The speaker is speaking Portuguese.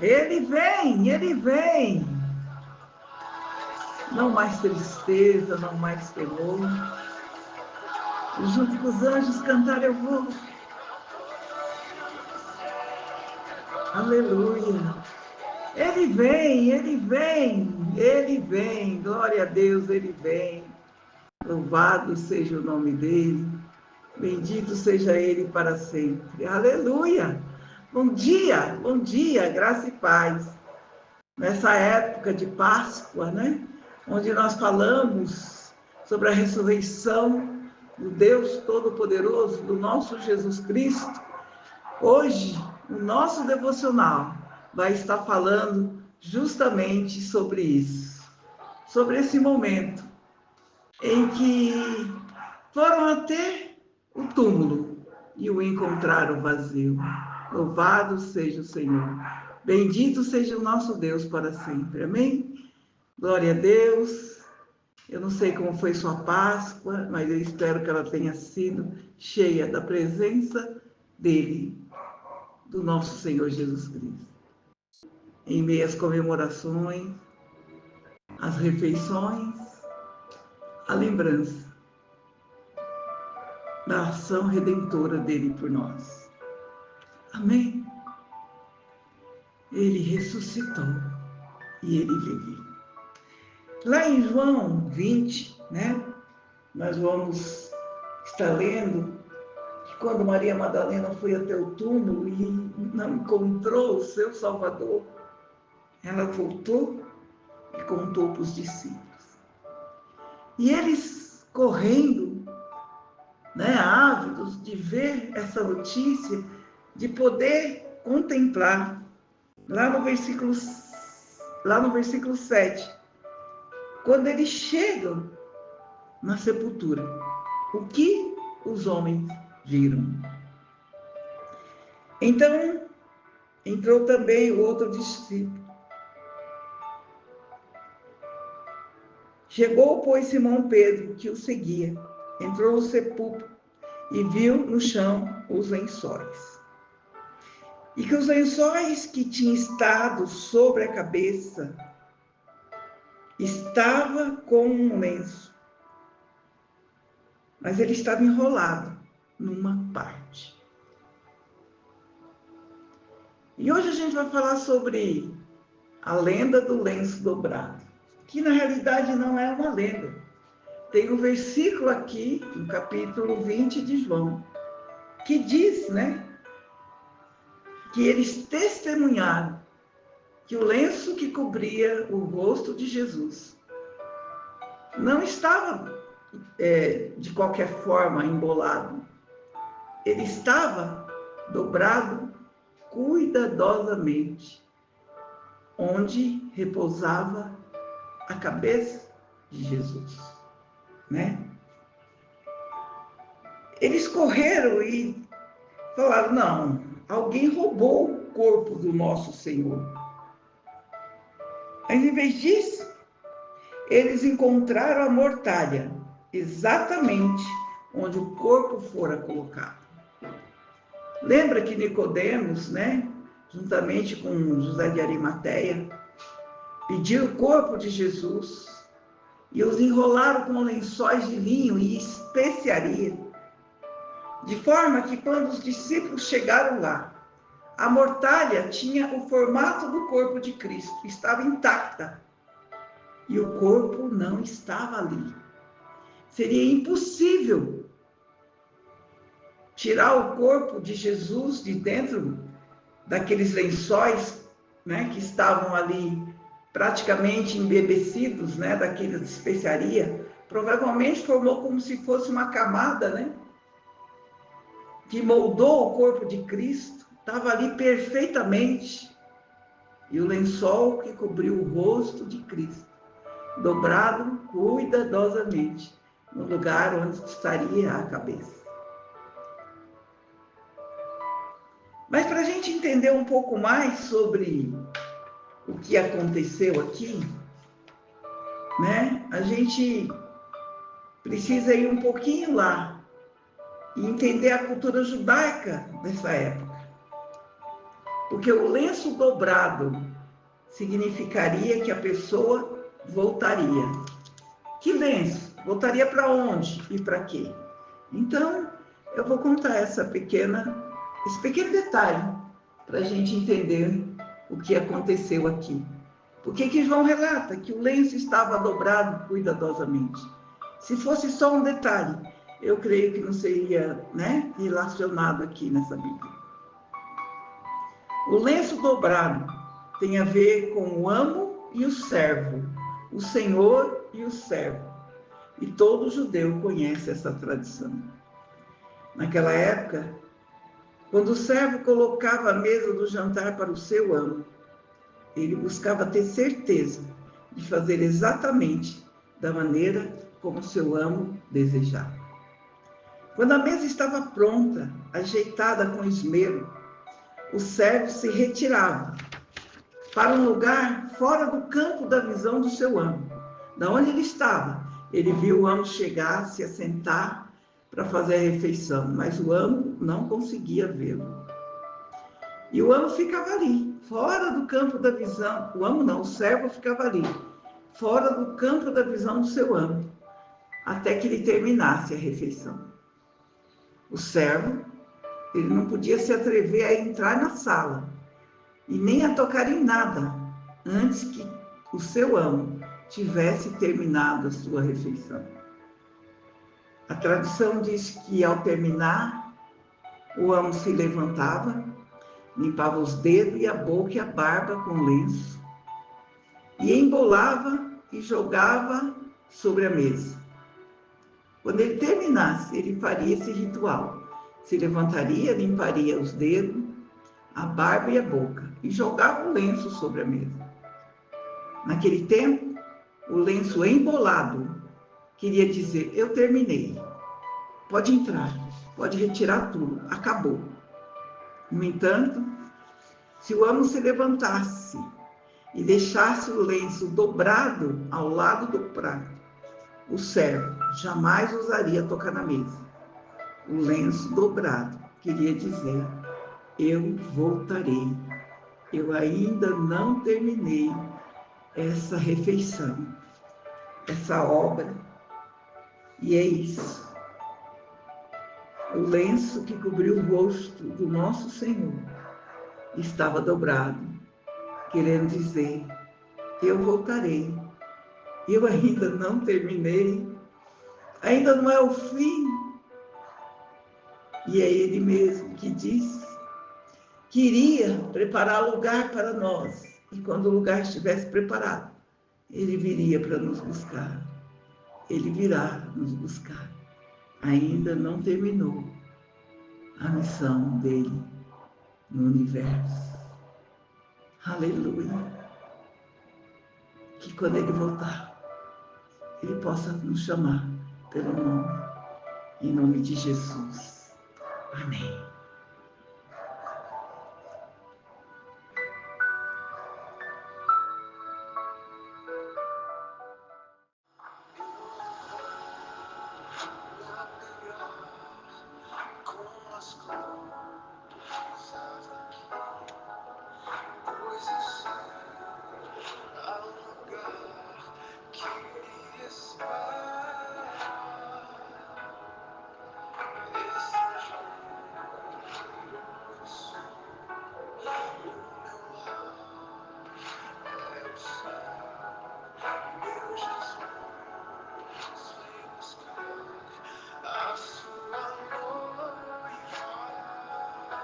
Ele vem, ele vem. Não mais tristeza, não mais temor. E junto com os anjos cantar eu vou. Aleluia. Ele vem, ele vem, ele vem. Glória a Deus, ele vem. Louvado seja o nome dele. Bendito seja ele para sempre. Aleluia. Bom dia, graça e paz. Nessa época de Páscoa, né? Onde nós falamos sobre a ressurreição do Deus Todo-Poderoso, do nosso Jesus Cristo. Hoje, o nosso devocional vai estar falando justamente sobre isso, sobre esse momento em que foram até o túmulo e o encontraram vazio. Louvado seja o Senhor. Bendito seja o nosso Deus para sempre. Amém? Glória a Deus. Eu não sei como foi sua Páscoa, mas eu espero que ela tenha sido cheia da presença dele, do nosso Senhor Jesus Cristo. Em meio às comemorações, às refeições, a lembrança da ação redentora dele por nós. Amém? Ele ressuscitou e ele vive. Lá em João 20, né? Nós vamos estar lendo que quando Maria Madalena foi até o túmulo e não encontrou o seu Salvador, ela voltou e contou para os discípulos. E eles correndo, né, ávidos de ver essa notícia, de poder contemplar, lá no versículo 7, quando eles chegam na sepultura, o que os homens viram. Então, entrou também o outro discípulo. Chegou, pois, Simão Pedro, que o seguia, entrou no sepulcro e viu no chão os lençóis. E que os lençóis que tinham estado sobre a cabeça estava com um lenço, mas ele estava enrolado numa parte. E hoje a gente vai falar sobre a lenda do lenço dobrado, que na realidade não é uma lenda. Tem um versículo aqui, no capítulo 20 de João, que diz, né, que eles testemunharam que o lenço que cobria o rosto de Jesus não estava de qualquer forma embolado. Ele estava dobrado cuidadosamente, onde repousava a cabeça de Jesus, né? Eles correram e falaram, não, alguém roubou o corpo do nosso Senhor. Mas em vez disso, eles encontraram a mortalha, exatamente onde o corpo fora colocado. Lembra que Nicodemos, né, juntamente com José de Arimateia, pediram o corpo de Jesus e os enrolaram com lençóis de linho e especiaria, de forma que quando os discípulos chegaram lá, a mortalha tinha o formato do corpo de Cristo, estava intacta, e o corpo não estava ali. Seria impossível tirar o corpo de Jesus de dentro daqueles lençóis, né, que estavam ali praticamente embebecidos, né, daquela especiaria. Provavelmente formou como se fosse uma camada, né, que moldou o corpo de Cristo, estava ali perfeitamente. E o lençol que cobriu o rosto de Cristo, dobrado cuidadosamente, no lugar onde estaria a cabeça. Mas para a gente entender um pouco mais sobre o que aconteceu aqui, né, a gente precisa ir um pouquinho lá e entender a cultura judaica dessa época. Porque o lenço dobrado significaria que a pessoa voltaria. Que lenço? Voltaria para onde e para quê? Então, eu vou contar esse pequeno detalhe para a gente entender o que aconteceu aqui. Por que João relata que o lenço estava dobrado cuidadosamente? Se fosse só um detalhe, eu creio que não seria, relacionado aqui nessa Bíblia. O lenço dobrado tem a ver com o amo e o servo, o senhor e o servo. E todo judeu conhece essa tradição. Naquela época, quando o servo colocava a mesa do jantar para o seu amo, ele buscava ter certeza de fazer exatamente da maneira como seu amo desejava. Quando a mesa estava pronta, ajeitada com esmero, o servo se retirava para um lugar fora do campo da visão do seu amo. Da onde ele estava, ele viu o amo chegar, se assentar para fazer a refeição, mas o amo não conseguia vê-lo. E o amo ficava ali, fora do campo da visão. O amo não, o servo ficava ali, fora do campo da visão do seu amo, até que ele terminasse a refeição. O servo, ele não podia se atrever a entrar na sala e nem a tocar em nada antes que o seu amo tivesse terminado a sua refeição. A tradição diz que ao terminar, o amo se levantava, limpava os dedos e a boca e a barba com lenço e embolava e jogava sobre a mesa. Quando ele terminasse, ele faria esse ritual. Se levantaria, limparia os dedos, a barba e a boca e jogava o lenço sobre a mesa. Naquele tempo, o lenço embolado queria dizer: eu terminei, pode entrar, pode retirar tudo, acabou. No entanto, se o amo se levantasse e deixasse o lenço dobrado ao lado do prato, o servo jamais ousaria tocar na mesa. O lenço dobrado queria dizer: eu voltarei, eu ainda não terminei essa refeição, essa obra. E é isso. O lenço que cobriu o rosto do nosso Senhor estava dobrado, querendo dizer: eu voltarei, eu ainda não terminei, ainda não é o fim. E é Ele mesmo que diz que iria preparar lugar para nós, e quando o lugar estivesse preparado, Ele viria para nos buscar. Ele virá nos buscar. Ainda não terminou a missão dele no universo. Aleluia. Que quando ele voltar, ele possa nos chamar pelo nome, em nome de Jesus. Amém.